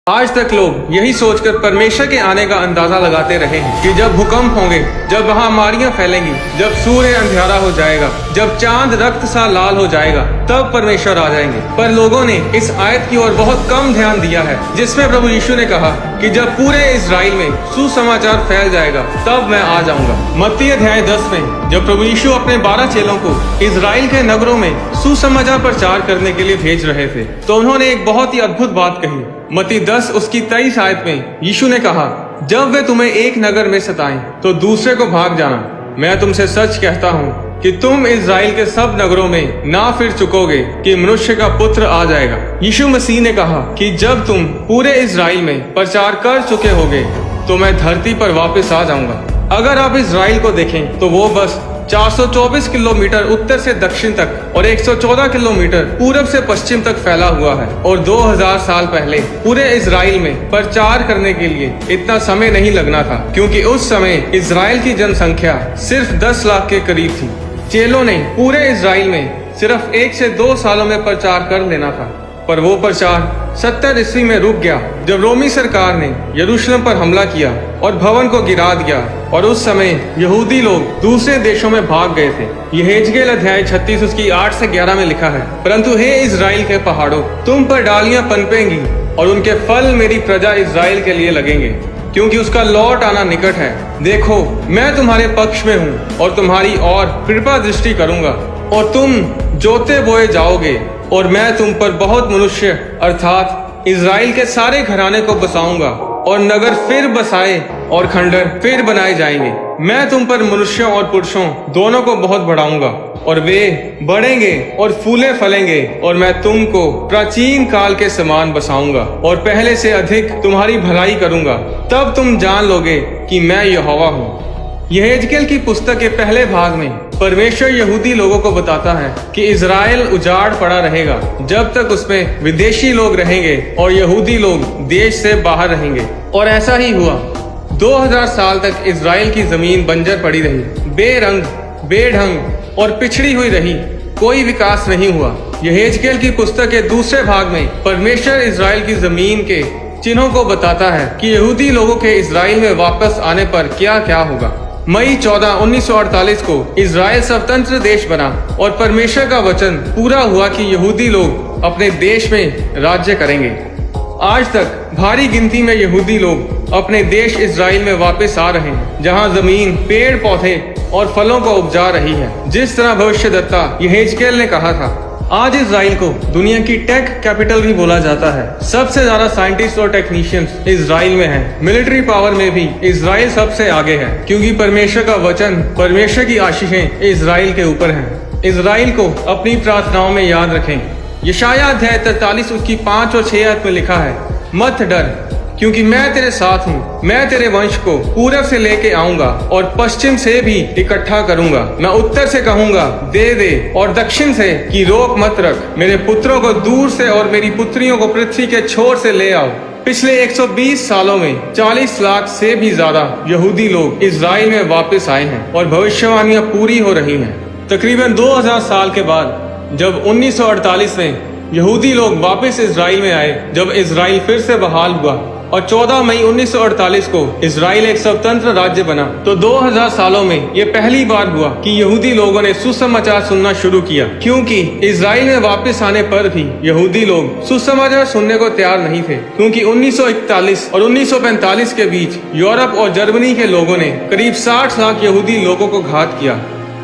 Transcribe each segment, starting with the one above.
आज तक लोग यही सोचकर परमेश्वर के आने का अंदाजा लगाते रहे हैं कि जब भूकंप होंगे, जब महामारियां फैलेंगी, जब सूर्य अंधेरा हो जाएगा, जब चांद रक्त सा लाल हो जाएगा, तब परमेश्वर आ जाएंगे। पर लोगों ने इस आयत की ओर बहुत कम ध्यान दिया है, जिसमें प्रभु यीशु ने कहा कि जब पूरे इजराइल में सुसमाचार फैल जाएगा तब मैं आ जाऊंगा। मत्ती अध्याय 10 में जब प्रभु यीशु अपने 12 चेलों को इजराइल के नगरों में सुसमाचार प्रचार करने के लिए भेज रहे थे, तो उन्होंने एक बहुत ही अद्भुत बात कही। मत्ती 10 उसकी 23 आयत में यीशु ने कहा, जब वे तुम्हें एक नगर में सताएं तो दूसरे को भाग जाना। मैं तुमसे सच कहता हूँ कि तुम इजराइल के सब नगरों में ना फिर चुकोगे कि मनुष्य का पुत्र आ जाएगा। यीशु मसीह ने कहा कि जब तुम पूरे इजराइल में प्रचार कर चुके होगे तो मैं धरती पर वापस आ जाऊंगा। अगर आप इजराइल को देखें तो वो बस 424 किलोमीटर उत्तर से दक्षिण तक और 114 किलोमीटर पूरब से पश्चिम तक फैला हुआ है। और 2000 साल पहले पूरे इजराइल में प्रचार करने के लिए इतना समय नहीं लगना था, क्योंकि उस समय इजराइल की जनसंख्या सिर्फ 10 लाख के करीब थी। चेलों ने पूरे इजराइल में सिर्फ 1 से 2 सालों में प्रचार कर लेना था, पर वो प्रचार 70 ईस्वी में रुक गया जब रोमी सरकार ने यरूशलेम पर हमला किया और भवन को गिरा दिया। और उस समय यहूदी लोग दूसरे देशों में भाग गए थे। यहेजकेल अध्याय 36 उसकी 8 से 11 में लिखा है, परंतु हे इजराइल के पहाड़ों, तुम पर डालियां पनपेंगी और उनके फल मेरी प्रजा इजराइल के लिए लगेंगे, क्योंकि उसका लौट आना निकट है। देखो, मैं तुम्हारे पक्ष में हूँ और तुम्हारी ओर कृपा दृष्टि करूंगा, और तुम जोते बोए जाओगे और मैं तुम पर बहुत मनुष्य अर्थात इजराइल के सारे घराने को बसाऊंगा, और नगर फिर बसाए और खंडर फिर बनाए जाएंगे। मैं तुम पर मनुष्यों और पुरुषों दोनों को बहुत बढ़ाऊंगा, और वे बढ़ेंगे और फूले फलेंगे, और मैं तुमको प्राचीन काल के समान बसाऊंगा और पहले से अधिक तुम्हारी भलाई करूंगा। तब तुम जान लोगे कि मैं यहोवा हूँ। यहेजकेल की पुस्तक के पहले भाग में परमेश्वर यहूदी लोगों को बताता है कि इजराइल उजाड़ पड़ा रहेगा जब तक उसमें विदेशी लोग रहेंगे और यहूदी लोग देश से बाहर रहेंगे। और ऐसा ही हुआ। 2000 साल तक इजराइल की जमीन बंजर पड़ी रही, बेरंग, बेढंग और पिछड़ी हुई रही। कोई विकास नहीं हुआ। यहेजकेल की पुस्तक के दूसरे भाग में परमेश्वर इजराइल की जमीन के चिन्हों को बताता है कि यहूदी लोगों के इजराइल में वापस आने पर क्या क्या होगा। मई 14, 1948 को इजराइल स्वतंत्र देश बना और परमेश्वर का वचन पूरा हुआ कि यहूदी लोग अपने देश में राज्य करेंगे। आज तक भारी गिनती में यहूदी लोग अपने देश इजराइल में वापस आ रहे हैं, जहां जमीन पेड़ पौधे और फलों को उपजा रही है, जिस तरह भविष्यद्वक्ता यहेजकेल ने कहा था। आज इजराइल को दुनिया की टेक कैपिटल भी बोला जाता है। सबसे ज्यादा साइंटिस्ट और टेक्नीशियंस इजराइल में हैं। मिलिट्री पावर में भी इजराइल सबसे आगे है, क्योंकि परमेश्वर का वचन, परमेश्वर की आशीषें इजराइल के ऊपर हैं। इजराइल को अपनी प्रार्थनाओं में याद रखें। यशायाह अध्याय 43 उसकी 5 और 6 आयत में लिखा है, मत डर, क्योंकि मैं तेरे साथ हूँ। मैं तेरे वंश को पूरब से लेके आऊंगा और पश्चिम से भी इकट्ठा करूंगा। मैं उत्तर से कहूंगा दे दे, और दक्षिण से कि रोक मत रख। मेरे पुत्रों को दूर से और मेरी पुत्रियों को पृथ्वी के छोर से ले आओ। पिछले 120 सालों में 40 लाख से भी ज्यादा यहूदी लोग इजराइल में वापस आए हैं और भविष्यवाणियां पूरी हो रही हैं। तकरीबन 2000 साल के बाद जब 1948 में यहूदी लोग वापस इजराइल में आए, जब इजराइल फिर से बहाल हुआ और 14 मई 1948 को इजराइल एक स्वतंत्र राज्य बना, तो 2000 सालों में ये पहली बार हुआ कि यहूदी लोगों ने सुसमाचार सुनना शुरू किया। क्योंकि इजराइल में वापस आने पर भी यहूदी लोग सुसमाचार सुनने को तैयार नहीं थे, क्योंकि 1941 और 1945 के बीच यूरोप और जर्मनी के लोगों ने करीब 60 लाख यहूदी लोगों को घात किया,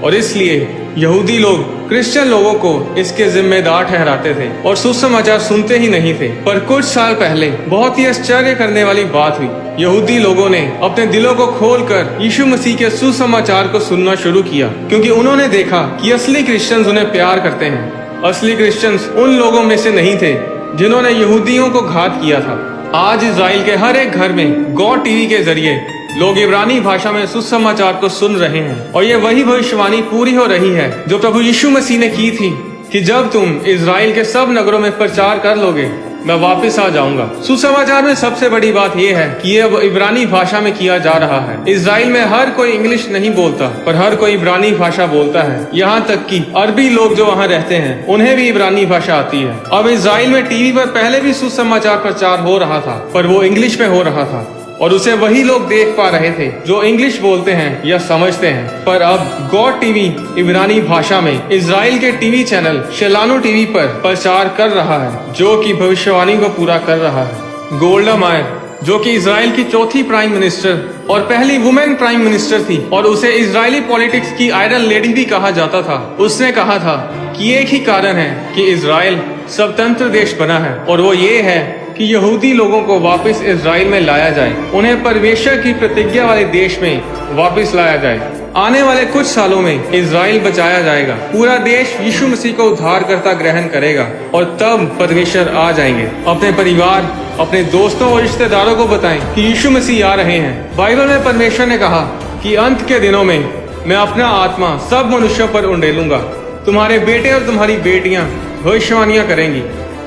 और इसलिए यहूदी लोग क्रिश्चियन लोगों को इसके जिम्मेदार ठहराते थे और सुसमाचार सुनते ही नहीं थे। पर कुछ साल पहले बहुत ही आश्चर्य करने वाली बात हुई। यहूदी लोगों ने अपने दिलों को खोलकर यीशु मसीह के सुसमाचार को सुनना शुरू किया, क्योंकि उन्होंने देखा कि असली क्रिश्चियंस उन्हें प्यार करते हैं। असली क्रिश्चियंस उन लोगों में से नहीं थे जिन्होंने यहूदियों को घात किया था। आज इजराइल के हर एक घर में गॉड टीवी के जरिए लोग इब्रानी भाषा में सुसमाचार को सुन रहे हैं, और ये वही भविष्यवाणी पूरी हो रही है जो प्रभु यीशु मसीह ने की थी कि जब तुम इजराइल के सब नगरों में प्रचार कर लोगे, मैं वापस आ जाऊंगा। सुसमाचार में सबसे बड़ी बात यह है कि ये अब इब्रानी भाषा में किया जा रहा है। इजराइल में हर कोई इंग्लिश नहीं बोलता, पर हर कोई इब्रानी भाषा बोलता है। यहाँ तक कि अरबी लोग जो वहाँ रहते हैं उन्हें भी इब्रानी भाषा आती है। अब इजराइल में टीवी पर पहले भी सुसमाचार प्रचार हो रहा था, पर वो इंग्लिश में हो रहा था और उसे वही लोग देख पा रहे थे जो इंग्लिश बोलते हैं या समझते हैं। पर अब गॉड टीवी इब्रानी भाषा में इजराइल के टीवी चैनल शेलानो टीवी पर प्रचार कर रहा है, जो कि भविष्यवाणी को पूरा कर रहा है। गोल्डा मायर, जो कि इजराइल की चौथी प्राइम मिनिस्टर और पहली वुमेन प्राइम मिनिस्टर थी और उसे इजरायली पॉलिटिक्स की आयरन लेडी भी कहा जाता था, उसने कहा था कि एक ही कारण है कि इजराइल स्वतंत्र देश बना है और वो ये है कि यहूदी लोगों को वापस इजराइल में लाया जाए, उन्हें परमेश्वर की प्रतिज्ञा वाले देश में वापस लाया जाए। आने वाले कुछ सालों में इजराइल बचाया जाएगा, पूरा देश यीशु मसीह को उद्धारकर्ता ग्रहण करेगा और तब परमेश्वर आ जाएंगे। अपने परिवार, अपने दोस्तों और रिश्तेदारों को बताएं कि यीशु मसीह आ रहे हैं। बाइबल में परमेश्वर ने कहा कि अंत के दिनों में मैं अपना आत्मा सब मनुष्यों पर उंडेलूंगा। तुम्हारे बेटे और तुम्हारी बेटियां भविष्यवाणियां करेंगी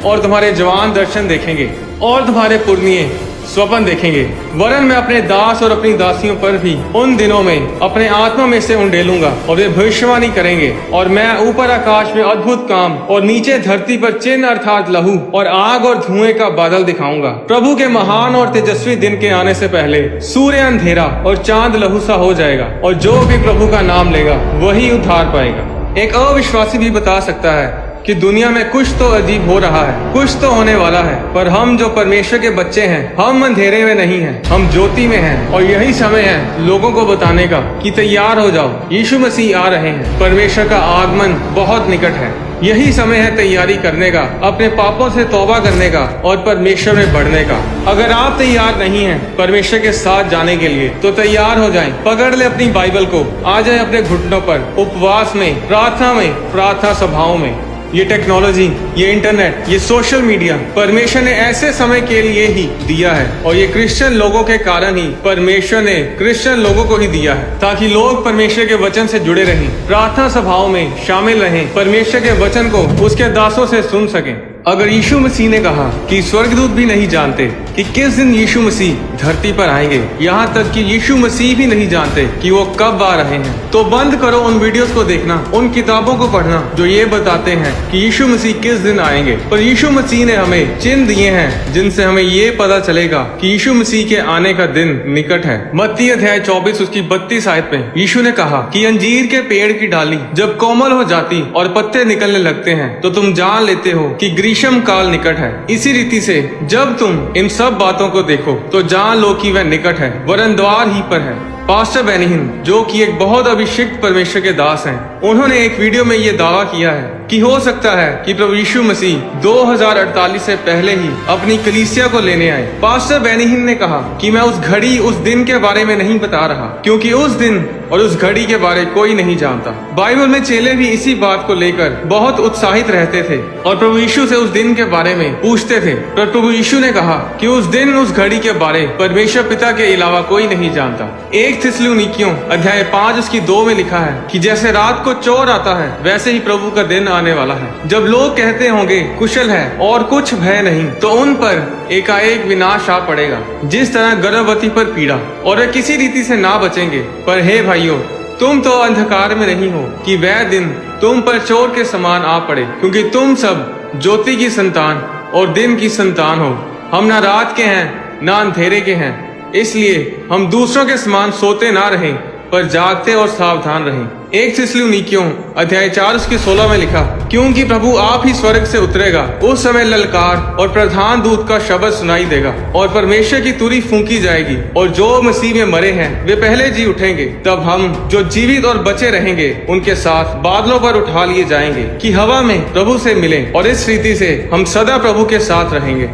और तुम्हारे जवान दर्शन देखेंगे और तुम्हारे पुरनिये स्वप्न देखेंगे। वरन मैं अपने दास और अपनी दासियों पर भी उन दिनों में अपने आत्मा में से उंडेलूंगा और वे भविष्यवाणी करेंगे। और मैं ऊपर आकाश में अद्भुत काम और नीचे धरती पर चिन्ह अर्थात लहू और आग और धुएं का बादल दिखाऊंगा। प्रभु के महान और तेजस्वी दिन के आने से पहले सूर्य अंधेरा और चांद लहू सा हो जाएगा और जो भी प्रभु का नाम लेगा वही उद्धार पाएगा। एक अविश्वासी भी बता सकता है कि दुनिया में कुछ तो अजीब हो रहा है, कुछ तो होने वाला है, पर हम जो परमेश्वर के बच्चे हैं, हम अंधेरे में नहीं हैं, हम ज्योति में हैं। और यही समय है लोगों को बताने का कि तैयार हो जाओ, यीशु मसीह आ रहे हैं, परमेश्वर का आगमन बहुत निकट है। यही समय है तैयारी करने का, अपने पापों से तौबा करने का और परमेश्वर में बढ़ने का। अगर आप तैयार नहीं हैं परमेश्वर के साथ जाने के लिए तो तैयार हो जाएं। पकड़ ले अपनी बाइबल को, आ जाए अपने घुटनों पर, उपवास में, प्रार्थना सभाओं में। ये टेक्नोलॉजी, ये इंटरनेट, ये सोशल मीडिया परमेश्वर ने ऐसे समय के लिए ही दिया है और ये क्रिश्चियन लोगों के कारण ही परमेश्वर ने क्रिश्चियन लोगों को ही दिया है, ताकि लोग परमेश्वर के वचन से जुड़े रहें, प्रार्थना सभाओं में शामिल रहें, परमेश्वर के वचन को उसके दासों से सुन सकें। अगर यीशु मसीह ने कहा कि स्वर्गदूत भी नहीं जानते कि किस दिन यीशु मसीह धरती पर आएंगे, यहाँ तक कि यीशु मसीह भी नहीं जानते कि वो कब आ रहे हैं, तो बंद करो उन वीडियोस को देखना, उन किताबों को पढ़ना जो ये बताते हैं कि यीशु मसीह किस दिन आएंगे। पर यीशु मसीह ने हमें चिन्ह दिए हैं जिनसे हमें ये पता चलेगा कि यीशु मसीह के आने का दिन निकट है। मत्ती अध्याय 24 उसकी 32 आयत में यीशु ने कहा कि अंजीर के पेड़ की डाली जब कोमल हो जाती और पत्ते निकलने लगते हैं तो तुम जान लेते हो कि ग्रीष्म काल निकट है। इसी रीति से जब तुम इन सब बातों को देखो तो जान लो कि वह निकट है, वरन द्वार ही पर है। पास्टर बेनिहिन, जो कि एक बहुत अभिषिक्त परमेश्वर के दास हैं, उन्होंने एक वीडियो में ये दावा किया है कि हो सकता है कि प्रभु यीशु मसीह 2048 से पहले ही अपनी कलीसिया को लेने आए। पास्टर बेनिहिन ने कहा कि मैं उस घड़ी, उस दिन के बारे में नहीं बता रहा, क्योंकि उस दिन और उस घड़ी के बारे कोई नहीं जानता। बाइबल में चेले भी इसी बात को लेकर बहुत उत्साहित रहते थे और प्रभु यीशु से उस दिन के बारे में पूछते थे, पर प्रभु यीशु ने कहा कि उस दिन, उस घड़ी के बारे परमेश्वर पिता के अलावा कोई नहीं जानता। 1 थिस्सलुनीकियों अध्याय 5 उसकी 2 में लिखा है कि जैसे रात को चोर आता है वैसे ही प्रभु का दिन आने वाला है, जब लोग कहते होंगे कुशल है और कुछ भय नहीं, तो उन पर एकाएक विनाश आ पड़ेगा, जिस तरह गर्भवती पर पीड़ा, और वे किसी रीति से ना बचेंगे। पर हे भाइयों, तुम तो अंधकार में नहीं हो कि वह दिन तुम पर चोर के समान आ पड़े, क्योंकि तुम सब ज्योति की संतान और दिन की संतान हो। हम ना रात के हैं ना अंधेरे के हैं, इसलिए हम दूसरों के समान सोते ना रहें, पर जागते और सावधान रहें। 1 थिस्सलुनीकियों अध्याय 4 उसके 16 में लिखा, क्योंकि प्रभु आप ही स्वर्ग से उतरेगा, उस समय ललकार और प्रधान दूत का शब्द सुनाई देगा और परमेश्वर की तुरी फूंकी जाएगी और जो मसीह में मरे हैं वे पहले जी उठेंगे। तब हम जो जीवित और बचे रहेंगे उनके साथ बादलों पर उठा लिए जाएंगे कि हवा में प्रभु से मिलें, और इस रीति से हम सदा प्रभु के साथ रहेंगे।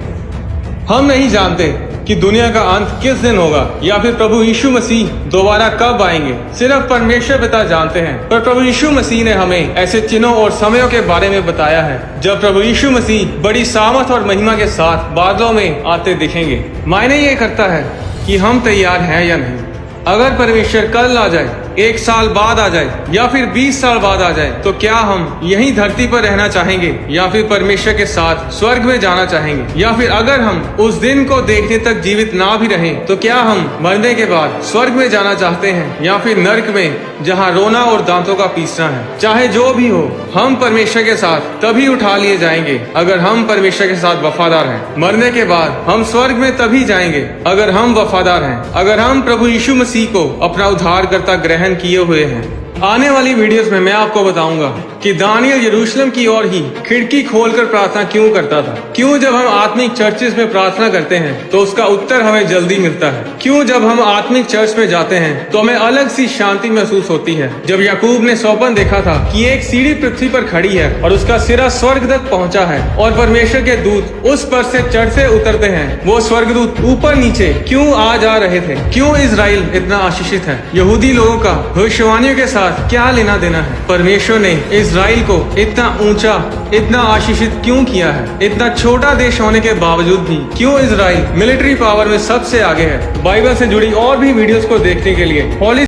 हम नहीं जानते कि दुनिया का अंत किस दिन होगा या फिर प्रभु यीशु मसीह दोबारा कब आएंगे, सिर्फ परमेश्वर पिता जानते हैं। पर प्रभु यीशु मसीह ने हमें ऐसे चिन्हों और समयों के बारे में बताया है जब प्रभु यीशु मसीह बड़ी सामर्थ और महिमा के साथ बादलों में आते दिखेंगे। मायने ये करता है कि हम तैयार हैं या नहीं। अगर परमेश्वर कल आ जाए, 1 साल बाद आ जाए या फिर 20 साल बाद आ जाए, तो क्या हम यही धरती पर रहना चाहेंगे या फिर परमेश्वर के साथ स्वर्ग में जाना चाहेंगे? या फिर अगर हम उस दिन को देखने तक जीवित ना भी रहें, तो क्या हम मरने के बाद स्वर्ग में जाना चाहते हैं या फिर नर्क में, जहाँ रोना और दांतों का पीसना है? चाहे जो भी हो, हम परमेश्वर के साथ तभी उठा लिए जाएंगे अगर हम परमेश्वर के साथ वफादार हैं। मरने के बाद हम स्वर्ग में तभी जाएंगे अगर हम वफादार हैं, अगर हम प्रभु यीशु मसीह को अपना उद्धारकर्ता ग्रहण किए हुए हैं। आने वाली वीडियोस में मैं आपको बताऊंगा कि दानियल यरूशलेम की ओर ही खिड़की खोलकर प्रार्थना क्यों करता था। क्यों जब हम आत्मिक चर्चेस में प्रार्थना करते हैं तो उसका उत्तर हमें जल्दी मिलता है। क्यों जब हम आत्मिक चर्च में जाते हैं तो हमें अलग सी शांति महसूस होती है। जब याकूब ने स्वप्न देखा था कि एक सीढ़ी पृथ्वी पर खड़ी है और उसका सिरा स्वर्ग तक पहुंचा है और परमेश्वर के दूत उस पर से चढ़ते उतरते हैं, वो स्वर्गदूत ऊपर नीचे क्यों आ जा रहे थे? क्यों इजराइल इतना आशीषित है? यहूदी लोगों का भविष्यवाणियों के साथ क्या लेना देना है? परमेश्वर ने इजराइल को इतना ऊंचा, इतना आशीषित क्यों किया है? इतना छोटा देश होने के बावजूद भी क्यों इजराइल मिलिट्री पावर में सबसे आगे है? बाइबल से जुड़ी और भी वीडियोस को देखने के लिए हॉली